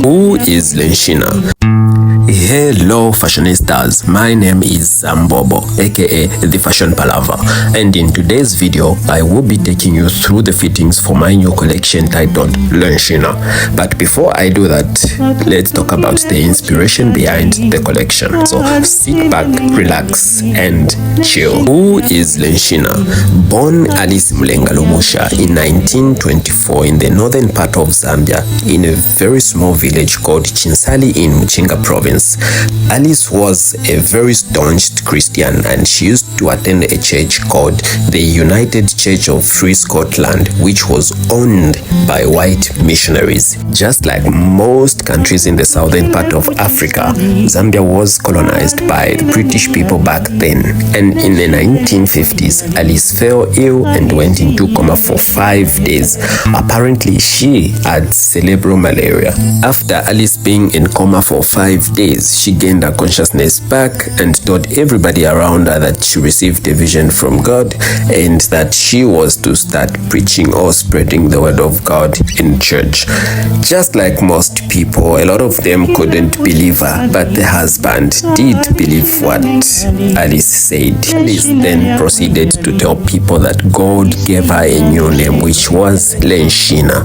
Who is Lenshina? Hello fashionistas, my name is Bobo, aka the Fashion Palaver, and in today's video I will be taking you through the fittings for my new collection titled Lenshina. But before I do that, let's talk about the inspiration behind the collection. So sit back, relax and chill. Who is Lenshina? Born Alice Mulenga Lubusha in 1924 in the northern part of Zambia in a very small village called Chinsali in Mulenga province. Alice was a very staunch Christian and she used to attend a church called the United Church of Free Scotland, which was owned by white missionaries. Just like most countries in the southern part of Africa, Zambia was colonized by the British people back then, and in the 1950s Alice fell ill and went into coma for 5 days. Apparently she had cerebral malaria. After Alice being in coma for 5 days, she gained her consciousness back and told everybody around her that she received a vision from God and that she was to start preaching or spreading the word of God in church. Just like most people, a lot of them couldn't believe her, but the husband did believe what Alice said. Alice then proceeded to tell people that God gave her a new name, which was Lenshina,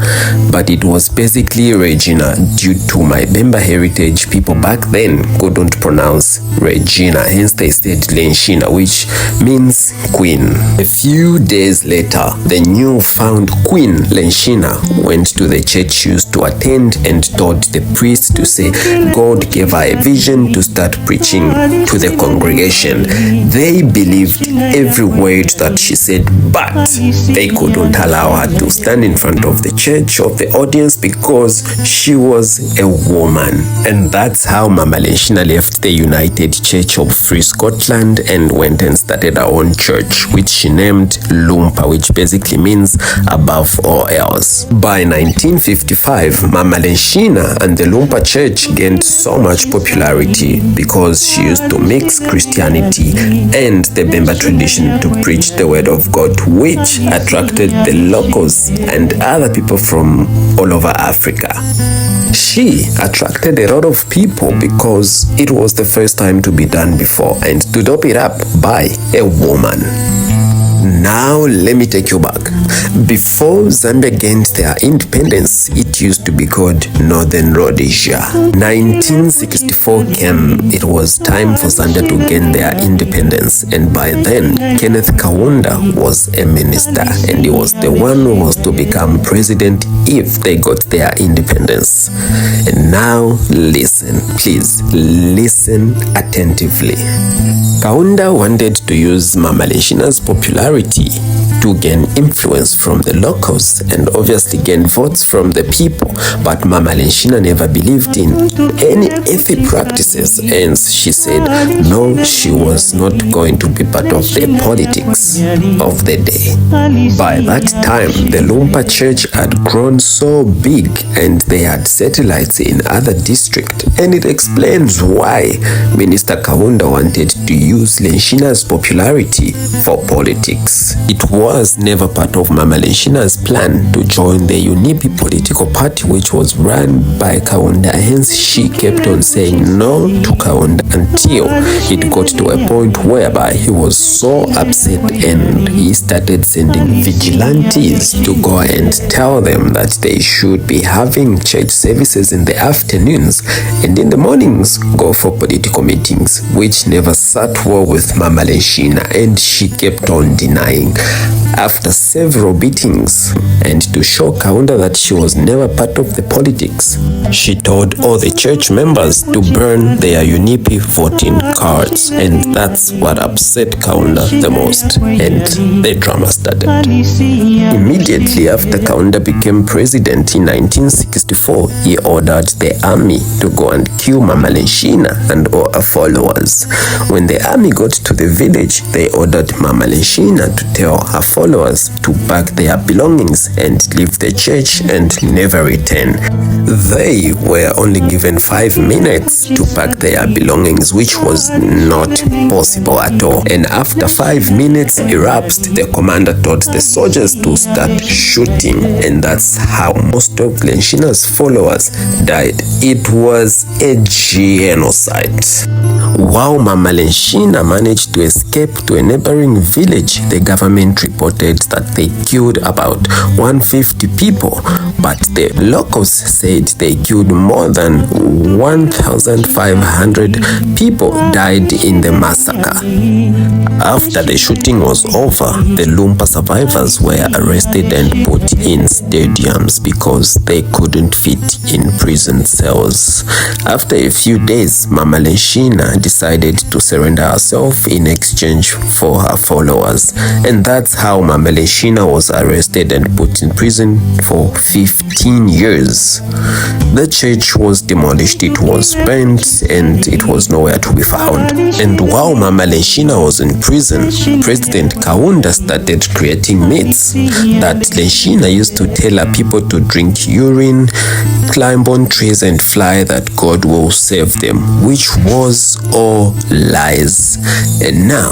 but it was basically Regina. Due to my Bemba heritage, people back then couldn't pronounce Regina, hence they said Lenshina, which means queen. A few days later, the new-found queen Lenshina went to the church she used to attend and told the priest to say God gave her a vision to start preaching to the congregation. They believed every word that she said, but they couldn't allow her to stand in front of the church or the audience because she was a woman. And that's how Mama Lenshina left the United Church of Free Scotland and went and started her own church, which she named Lumpa, which basically means above all else. By 1955, Mama Lenshina and the Lumpa church gained so much popularity because she used to mix Christianity and the Bemba tradition to preach the word of God, which attracted the locals and other people from all over Africa. She attracted a lot of people because it was the first time to be done before and to top it up by a woman. Now let me take you back. Before Zambia gained their independence, it used to be called Northern Rhodesia. 1964 came. It was time for Zambia to gain their independence, and by then Kenneth Kaunda was a minister and he was the one who was to become president if they got their independence. And now listen, please listen attentively. Kaunda wanted to use Mama Lenshina's popularity to gain influence from the locals and obviously gain votes from the people, but Mama Lenshina never believed in any ethic practices, and she said no, she was not going to be part of the politics of the day. By that time, the Lumpa church had grown so big and they had satellites in other districts, and it explains why Minister Kaunda wanted to use Lenshina's popularity for politics. It was never part of Mama Lenshina's plan to join the UNIP political party, which was run by Kaunda. Hence, she kept on saying no to Kaunda until it got to a point whereby he was so upset and he started sending vigilantes to go and tell them that they should be having church services in the afternoons and in the mornings go for political meetings, which never sat well with Mama Lenshina, and she kept on denying. After several beatings and to show Kaunda that she was never part of the politics, she told all the church members to burn their UNIP voting cards, and that's what upset Kaunda the most, and the drama started. Immediately after Kaunda became president in 1964, he ordered the army to go and kill Mama Lenshina and all her followers. When the army got to the village, they ordered Mama Lenshina to tell her followers followers to pack their belongings and leave the church and never return. They were only given 5 minutes to pack their belongings, which was not possible at all. And after 5 minutes elapsed, the commander told the soldiers to start shooting, and that's how most of Lenshina's followers died. It was a genocide. While Mama Lenshina managed to escape to a neighboring village, the government reported that they killed about 150 people, but the locals said they killed more than 1,500 people died in the massacre. After the shooting was over, the Lumpa survivors were arrested and put in stadiums because they couldn't fit in prison cells. After a few days, Mama Lenshina decided to surrender herself in exchange for her followers, and that's how Mama Lenshina was arrested and put in prison for 15 years. The church was demolished, it was burnt, and it was nowhere to be found. And while Mama Lenshina was in prison, President Kaunda started creating myths that Lenshina used to tell her people to drink urine, climb on trees and fly, that God will save them, which was all lies. And now,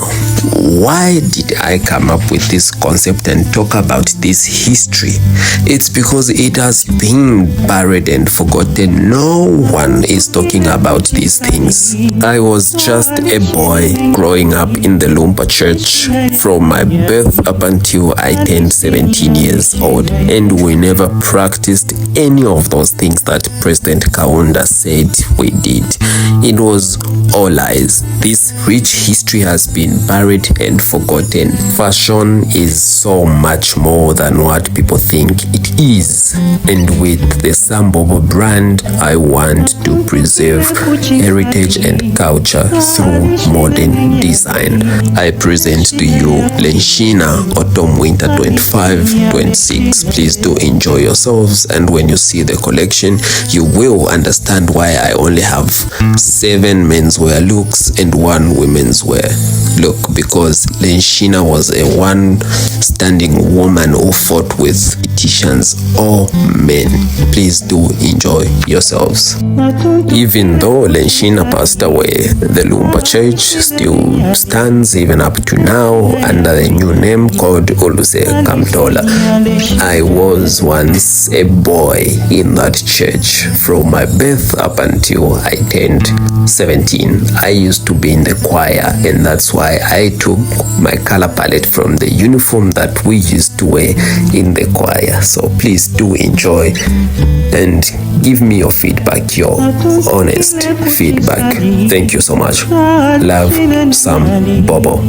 why did I come up with this concept and talk about this history? It's because it has been buried and forgotten. No one is talking about these things. I was just a boy growing up in the Lumpa church from my birth up until I turned 17 years old, and we never practiced any of those things that President Kaunda said we did. It was all lies. This rich history has been buried and forgotten. Fashion is so much more than what people think it is, and with the Bobo brand, I want to preserve heritage and culture through modern design. I present to you Lenshina Autumn Winter 25-26. Please do enjoy yourselves, and when you see the collection, you will understand why I only have 7 menswear looks and 1 women's wear look, because Lenshina was a one-standing woman who fought with politicians or men. Please do enjoy yourselves. Even though Lenshina passed away, the Lumpa church still stands even up to now under the new name called Oluse Kamtola. I was once a boy in that church from my birth up until I turned 17. I used to be in the choir, and that's why I took my color palette from the uniform that we used to wear in the choir. So please do enjoy and give me your feedback, your honest feedback. Thank you so much. Love, Sam Bobo.